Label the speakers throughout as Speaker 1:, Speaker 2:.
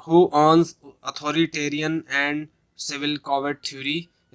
Speaker 1: who owns authoritarian and civil covert theory،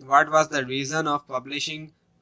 Speaker 1: what was the reason of publishing